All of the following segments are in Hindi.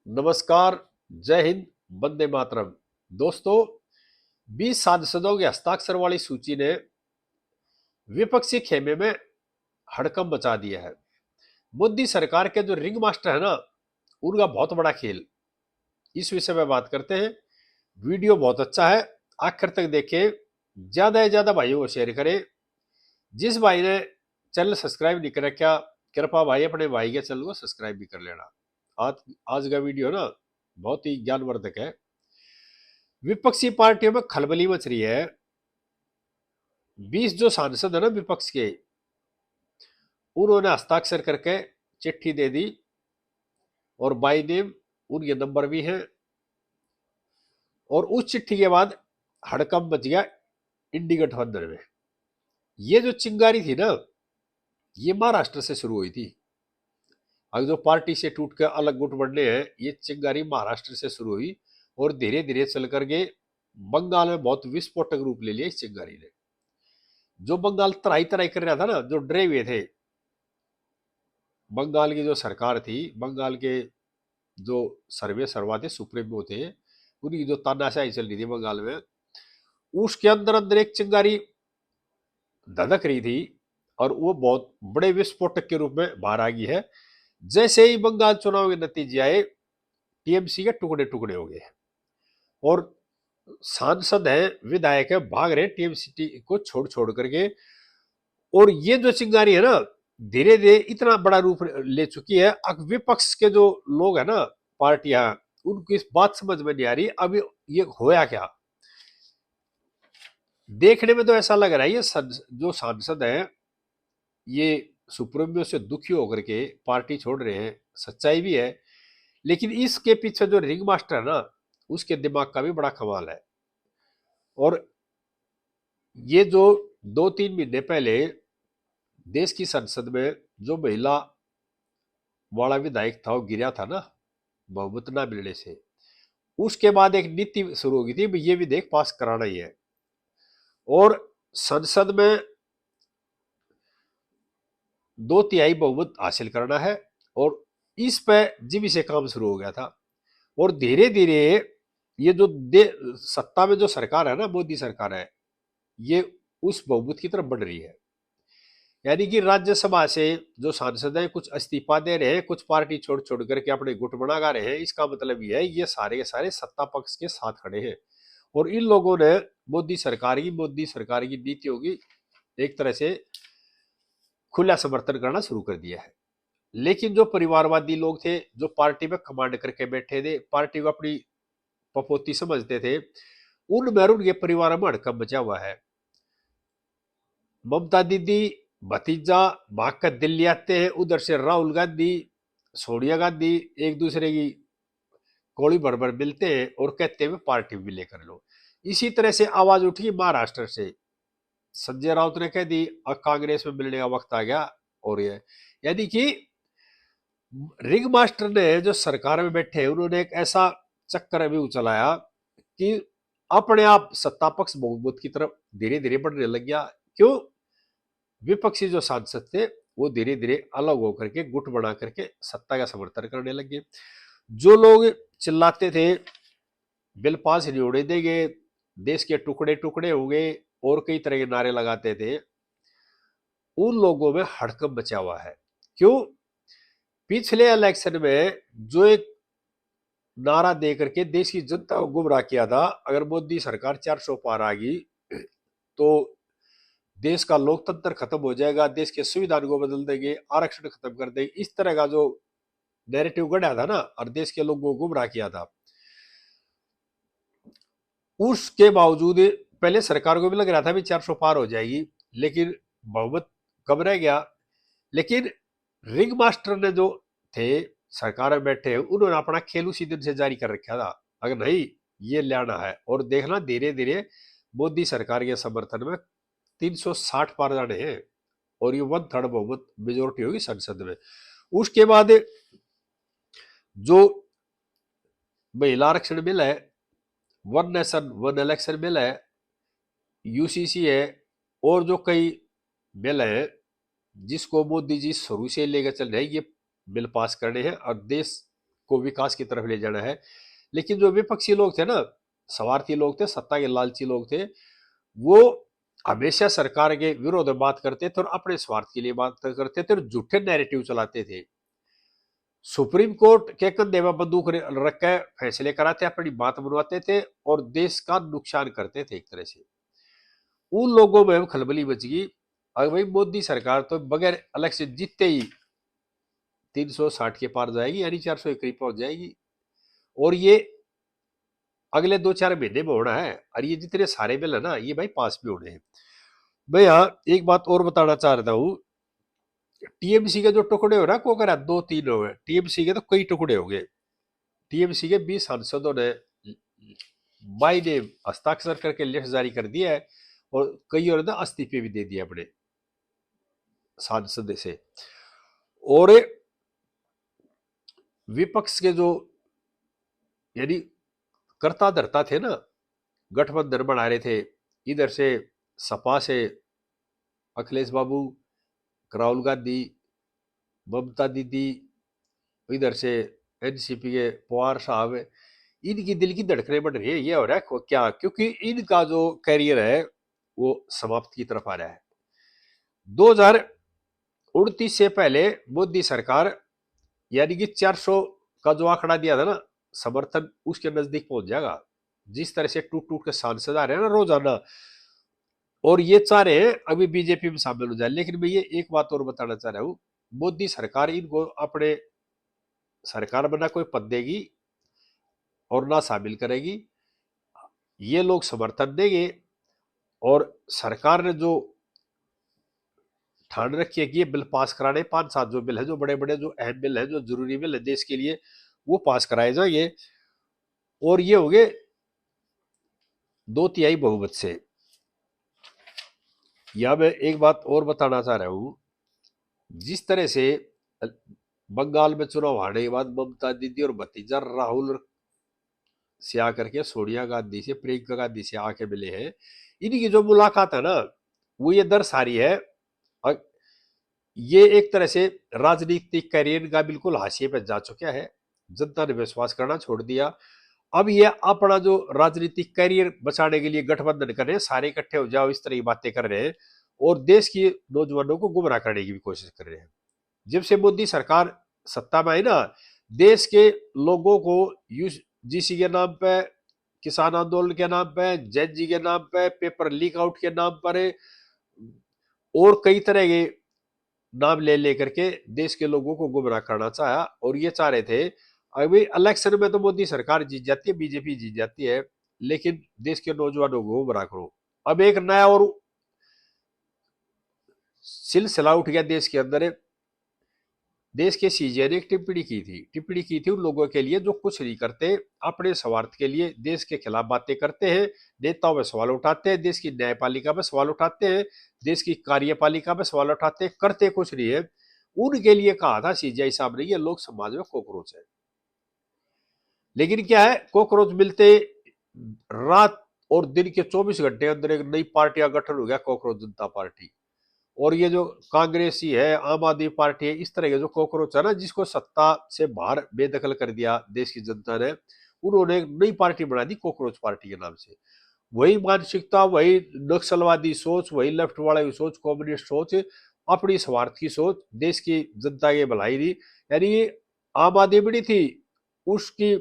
नमस्कार। जय हिंद। वंदे मातरम। दोस्तों, 20 सांसदों के हस्ताक्षर वाली सूची ने विपक्षी खेमे में हड़कंप मचा दिया है। मोदी सरकार के जो रिंग मास्टर है ना, उनका बहुत बड़ा खेल। इस विषय में बात करते हैं। वीडियो बहुत अच्छा है, आखिर तक देखें। ज्यादा से ज्यादा भाइयों को शेयर करें। जिस भाई ने चैनल सब्सक्राइब नहीं कर रखा, कृपा भाई अपने भाई के चैनल को सब्सक्राइब भी कर लेना। आज आज का वीडियो ना बहुत ही ज्ञानवर्धक है। विपक्षी पार्टियों में खलबली मच रही है। 20 जो सांसद है ना विपक्ष के, उन्होंने हस्ताक्षर करके चिट्ठी दे दी और बाई नेम उनके नंबर भी हैं। और उस चिट्ठी के बाद हड़कंप मच गया इंडी गठबंधन में। ये जो चिंगारी थी ना, ये महाराष्ट्र से शुरू हुई थी। अब जो पार्टी से टूट कर अलग गुट बनने हैं, ये चिंगारी महाराष्ट्र से शुरू हुई और धीरे धीरे चल करके बंगाल में बहुत विस्फोटक रूप ले लिया इस चिंगारी ने। जो बंगाल तराई तराई कर रहा था ना, जो डरे हुए थे, बंगाल की जो सरकार थी, बंगाल के जो सर्वे सर्वा थे, सुप्रीमो थे, उनकी जो तानाशाही चल रही थी बंगाल में, उसके अंदर अंदर एक चिंगारी धधक रही थी और वो बहुत बड़े विस्फोटक के रूप में बाहर आ गई है। जैसे ही बंगाल चुनाव के नतीजे आए, टीएमसी के टुकड़े टुकड़े हो गए और सांसद हैं, विधायक है, भाग रहे टीएमसी को छोड़ छोड़ करके। और ये जो चिंगारी है ना, धीरे धीरे इतना बड़ा रूप ले चुकी है। अब विपक्ष के जो लोग है ना, पार्टियां, उनको इस बात समझ में नहीं आ रही अभी ये होया क्या। देखने में तो ऐसा लग रहा है ये जो सांसद है, ये सुप्रीमो से दुखी होकर के पार्टी छोड़ रहे हैं। सच्चाई भी है, लेकिन इसके पीछे जो रिंग मास्टर है ना, उसके दिमाग का भी बड़ा कमाल है। और ये जो 2-3 महीने पहले देश की संसद में जो महिला वाला विधायक था, वो गिरा था ना बहुमत ना मिलने से, उसके बाद एक नीति शुरू हो गई थी, ये विधेयक पास कराना ही है और संसद में 2/3 बहुमत हासिल करना है। और इस पे जीबी से काम शुरू हो गया था। और धीरे धीरे ये जो सत्ता में जो सरकार है ना, मोदी सरकार है, ये उस बहुमत की तरफ बढ़ रही है। यानी कि राज्यसभा से जो सांसद है, कुछ इस्तीफा दे रहे हैं, कुछ पार्टी छोड़ छोड़ करके अपने गुट बना रहे हैं। इसका मतलब ये है, ये सारे के सारे सत्ता पक्ष के साथ खड़े हैं और इन लोगों ने मोदी सरकार की नीतियों की एक तरह से खुला समर्थन करना शुरू कर दिया है। लेकिन जो परिवारवादी लोग थे, जो पार्टी में कमांड करके बैठे थे, पार्टी को अपनी पपोती समझते थे, उनमें और उनके परिवार में हड़कंप मचा हुआ है। ममता दीदी भतीजा भाग कर दिल्ली आते हैं, उधर से राहुल गांधी, सोनिया गांधी एक दूसरे की गोली भर भर मिलते हैं और कहते हैं पार्टी भी लेकर लो। इसी तरह से आवाज उठी महाराष्ट्र से। संजय राउत ने कह दी अब कांग्रेस में मिलने का वक्त आ गया। और ये यानी कि रिंग मास्टर ने जो सरकार में बैठे, उन्होंने एक ऐसा चक्कर अभी चलाया कि अपने आप सत्ता पक्ष बहुमत की तरफ धीरे धीरे बढ़ने लग गया। क्यों? विपक्षी जो सांसद थे, वो धीरे धीरे अलग होकर के गुट बना करके सत्ता का समर्थन करने लगे। जो लोग चिल्लाते थे बिल पास नहीं होने देंगे, देश के टुकड़े टुकड़े होंगे और कई तरह के नारे लगाते थे, उन लोगों में हड़कंप मचा हुआ है। क्यों? पिछले इलेक्शन में जो एक नारा दे करके देश की जनता को गुमराह किया था, अगर मोदी सरकार 400 पार आ गई तो देश का लोकतंत्र खत्म हो जाएगा, देश के संविधान को बदल देंगे, आरक्षण खत्म कर देंगे, इस तरह का जो नैरेटिव गढ़ा था ना और देश के लोगों को गुमराह किया था, उसके बावजूद पहले सरकार को भी लग रहा था भी 400 पार हो जाएगी, लेकिन बहुमत कम रह गया। लेकिन रिंग मास्टर ने जो थे सरकार में बैठे, उन्होंने अपना खेल उसी दिन से जारी कर रखा था, अगर नहीं ये लाना है। और देखना धीरे धीरे मोदी सरकार के समर्थन में 360 पार जाने हैं और ये 1/3 बहुमत मेजोरिटी होगी संसद में। उसके बाद जो महिला आरक्षण बिल है, one nation one election bill है, यूसीसी है, और जो कई बिल है जिसको मोदी जी शुरू से लेकर चल रहे हैं, ये बिल पास करने हैं और देश को विकास की तरफ ले जाना है। लेकिन जो विपक्षी लोग थे ना, स्वार्थी लोग थे, सत्ता के लालची लोग थे, वो हमेशा सरकार के विरोध में बात करते थे और अपने स्वार्थ के लिए बात करते थे और झूठे नैरेटिव चलाते थे। सुप्रीम कोर्ट के कंधे में बंदूक रख के फैसले कराते, अपनी बात मनवाते थे और देश का नुकसान करते थे एक तरह से। उन लोगों में खलबली मच गई। अगर भाई मोदी सरकार तो बगैर इलेक्शन जीतते ही 360 के पार जाएगी, यानी 400 के करीब पहुंच जाएगी, और ये अगले 2-4 महीने में होना है। और ये जितने सारे बिल है ना, ये भाई पास भी होने हैं। मैं यहाँ एक बात और बताना चाह रहा हूँ, टीएमसी के जो टुकड़े हो रहा है, को अगर 2-3 हो गए, टीएमसी के तो कई टुकड़े हो गए। टीएमसी के 20 सांसदों ने बाई नेम हस्ताक्षर करके लिस्ट जारी कर दिया है और कई और ने इस्तीफे भी दे दिए अपने सांसद से। और विपक्ष के जो यानी कर्ता धर्ता थे ना, गठबंधन बना रहे थे, इधर से सपा से अखिलेश बाबू, राहुल गांधी, ममता दीदी, इधर से एनसीपी के पवार साहब, इनकी दिल की धड़कनें बढ़ रही है। ये हो रहा है क्या? क्योंकि इनका जो कैरियर है वो समाप्त की तरफ आ रहा है। 2029 से पहले मोदी सरकार यानी कि 400 का जो आंकड़ा दिया था ना, समर्थन उसके नजदीक पहुंच जाएगा। जिस तरह से टूट टूट के सांसद आ रहे हैं ना रोजाना, और ये चाह रहे हैं अभी बीजेपी में शामिल हो जाए। लेकिन मैं ये एक बात और बताना चाह रहा हूं, मोदी सरकार इनको अपने सरकार बना कोई पद देगी और ना शामिल करेगी। ये लोग समर्थन देंगे और सरकार ने जो ठान रखी है कि ये बिल पास कराने, 5-7 जो बिल है, जो बड़े बड़े जो अहम बिल है, जो जरूरी बिल है देश के लिए, वो पास कराए जाएंगे और ये हो गए 2/3 बहुमत से। या मैं एक बात और बताना चाह रहा हूं, जिस तरह से बंगाल में चुनाव हारने के बाद ममता दीदी और भतीजा राहुल से आकर के सोनिया गांधी से, प्रियंका गांधी से आके मिले हैं, इनकी जो मुलाकात है ना, वो ये दर्शा रही है ये एक तरह से राजनीतिक कैरियर का बिल्कुल हाशिए पर जा चुका है। जनता ने विश्वास करना छोड़ दिया। अब ये अपना जो राजनीतिक कैरियर बचाने के लिए गठबंधन कर रहे हैं, सारे इकट्ठे हो जाओ इस तरह की बातें कर रहे हैं और देश के नौजवानों को गुमराह करने की भी कोशिश कर रहे हैं। जब से मोदी सरकार सत्ता में आई ना, देश के लोगों को यूजीसी के नाम पे, किसान आंदोलन के नाम पे, जैन जी के नाम पे, पेपर लीक आउट के नाम पर और कई तरह के नाम ले लेकर के देश के लोगों को गुमराह करना चाहा। और ये चाह रहे थे अभी इलेक्शन में तो मोदी सरकार जीत जाती है, बीजेपी जीत जाती है, लेकिन देश के नौजवानों को गुमराह करो। अब एक नया और सिलसिला उठ गया देश के अंदर। देश के सीजे ने एक टिप्पणी की थी उन लोगों के लिए जो कुछ नहीं करते, अपने स्वार्थ के लिए देश के खिलाफ बातें करते हैं, नेताओं में सवाल उठाते हैं, देश की न्यायपालिका में सवाल उठाते हैं, देश की कार्यपालिका में सवाल उठाते हैं, करते कुछ नहीं है। उनके लिए कहा था सीजीआई साहब ने, ये लोग समाज में कॉकरोच है। लेकिन क्या है, कॉकरोच मिलते रात और दिन के 24 घंटे अंदर एक नई पार्टी का गठन हो गया, कॉकरोच जनता पार्टी। और ये जो कांग्रेसी है, आम आदमी पार्टी है, इस तरह के जो कॉकरोच है ना, जिसको सत्ता से बाहर बेदखल कर दिया देश की जनता ने, उन्होंने एक नई पार्टी बना दी कॉकरोच पार्टी के नाम से। वही मानसिकता, वही नक्सलवादी सोच, वही लेफ्ट वाला की सोच, कम्युनिस्ट सोच, अपनी स्वार्थ की सोच, देश की जनता की भलाई दी। यानी आम आदमी बड़ी थी, उसकी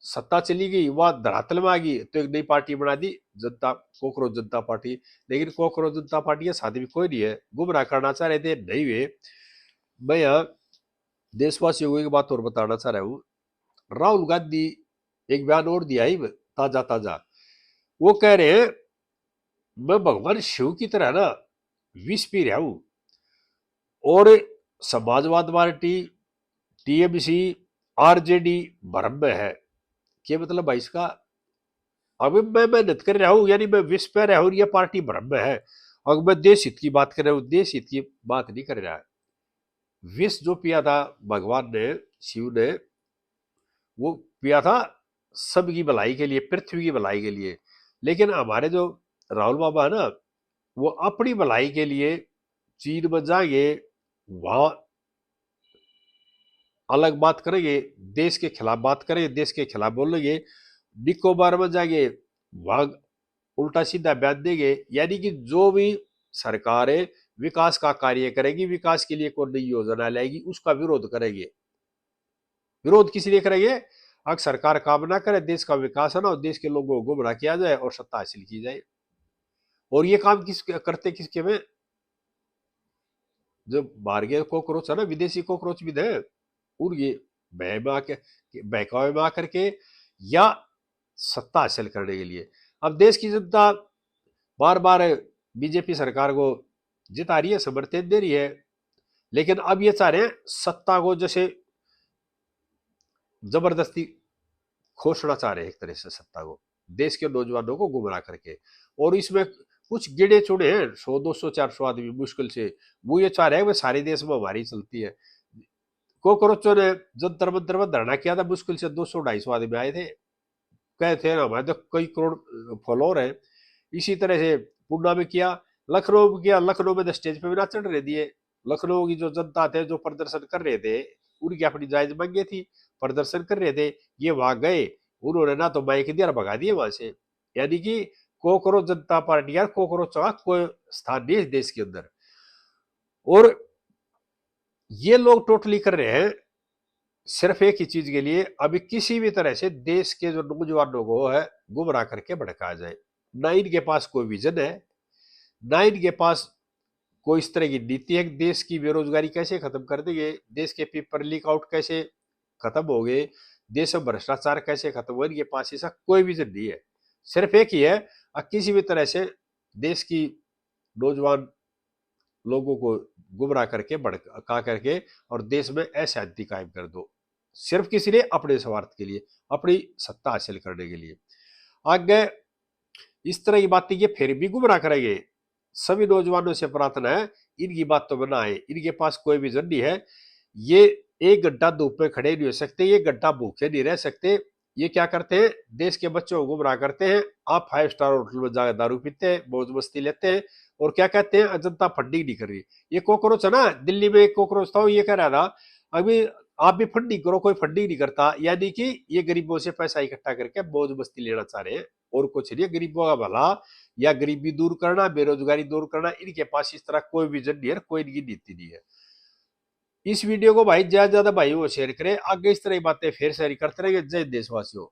सत्ता चली गई, वह धरातल में आ गई, तो एक नई पार्टी बना दी जनता, कॉकरोच जनता पार्टी। लेकिन कॉकरोच जनता पार्टी के साथ भी कोई नहीं है, गुमराह करना चाह रहे थे, नहीं हुए। मैं यहाँ देशवासियों को एक बात और बताना चाह रहा हूँ, राहुल गांधी एक बयान और दिया ही ताजा ताजा। वो कह रहे हैं मैं भगवान शिव की तरह ना विष पी रहा हूं और समाजवाद पार्टी, टीएमसी, आरजेडी भ्रम में है। क्या मतलब भाई इसका? अभी मैं मेहनत कर रहा हूँ, यानी मैं विष पे रहा हूँ, ये पार्टी भ्रम में है। और मैं देश हित की बात कर रहा हूँ, देश हित की बात नहीं कर रहा है। विष जो पिया था भगवान ने, शिव ने, वो पिया था सबकी भलाई के लिए, पृथ्वी की भलाई के लिए। लेकिन हमारे जो राहुल बाबा है ना, वो अपनी भलाई के लिए चीन में जाएंगे, वहां अलग बात करेंगे, देश के खिलाफ बात करेंगे, देश के खिलाफ बोलेंगे, निकोबार में जाएंगे वहां उल्टा सीधा बयान देंगे। यानी कि जो भी सरकारें विकास का कार्य करेगी, विकास के लिए कोई नई योजना लाएगी, उसका विरोध करेंगे। विरोध किस लिए करेंगे? अगर सरकार काम ना करे, देश का विकास है ना, और देश के लोगों को गुमराह किया जाए और सत्ता हासिल की जाए। और ये काम किस करते किसके में? जो बाहर के कॉकरोच है ना, विदेशी कॉकरोच भी है, और ये भय में आके, बहकावे में आकर के, या सत्ता हासिल करने के लिए। अब देश की जनता बार बार बीजेपी सरकार को जिता रही है, समर्थन दे रही है, लेकिन अब ये चाह रहे हैं सत्ता को जैसे जबरदस्ती खोसना चाह रहे हैं, एक तरह से सत्ता को, देश के नौजवानों को गुमराह करके। और इसमें कुछ गिने चुने हैं, 100, 200, 400 आदमी मुश्किल से, वो ये चाह रहे हैं कि सारे देश में हमारी चलती है। कोकरोचों ने जंतर मंतर में धरना किया था, मुश्किल से 200, 250 आदमी आए थे, कहे थे ना हमारे तो कई करोड़ फॉलोअर है। इसी तरह से पुणे में किया, लखनऊ में किया, लखनऊ में तो स्टेज पे भी ना चढ़ रहे दिए। लखनऊ की जो जनता थे, जो प्रदर्शन कर रहे थे, उनकी अपनी जायज मांगे थी, प्रदर्शन कर रहे थे, ये वहां गए, उन्होंने ना तो माइक दिया, भगा दिए वहां से। यानी कि कोकरोच जनता पार्टी, यार कोकरोच का कोई स्थान नहीं है देश के अंदर। और ये लोग टोटली कर रहे हैं सिर्फ एक ही चीज के लिए, अभी किसी भी तरह से देश के जो नौजवानों को है गुमराह करके भड़का जाए। ना इनके पास कोई विजन है, ना इनके पास कोई इस तरह की नीति है, देश की बेरोजगारी कैसे खत्म कर देंगे, देश के पेपर लीक आउट कैसे खत्म हो गए, देश में भ्रष्टाचार कैसे खत्म हो, इनके पास ऐसा कोई विजन नहीं है। सिर्फ एक ही है, किसी भी तरह से देश की नौजवान लोगों को गुमराह करके भड़का करके और देश में अशांति कायम कर दो, सिर्फ किसी लिए, अपने स्वार्थ के लिए, अपनी सत्ता हासिल करने के लिए। आगे इस तरह की बातें ये फिर भी गुमराह करेंगे। सभी नौजवानों से प्रार्थना है, इनकी बातों में ना आए, इनके पास कोई विजन नहीं है। ये 1 घंटा धूप में खड़े नहीं हो सकते, 1 घंटा भूखे नहीं रह सकते। ये क्या करते हैं? देश के बच्चों को गुमराह करते हैं। आप 5 स्टार होटल में जाकर दारू पीते हैं, मौज मस्ती लेते हैं, और क्या कहते हैं? जनता फंडिंग नहीं कर रही। ये कॉकरोच है ना, दिल्ली में एक कॉकरोच था, ये कह रहा था अभी आप भी फंडिंग करो, कोई फंडिंग नहीं करता। यानी कि ये गरीबों से पैसा इकट्ठा करके मौज मस्ती लेना चाह रहे हैं, और कुछ नहीं। गरीबों का भला या गरीबी दूर करना, बेरोजगारी दूर करना, इनके पास इस तरह कोई विजन नहीं है, कोई इनकी नीति नहीं है। इस वीडियो को भाई ज्यादा ज्यादा भाई वो शेयर करें, आगे इस तरह की बातें फिर शेयर करते रहेंगे। जय देशवासियों।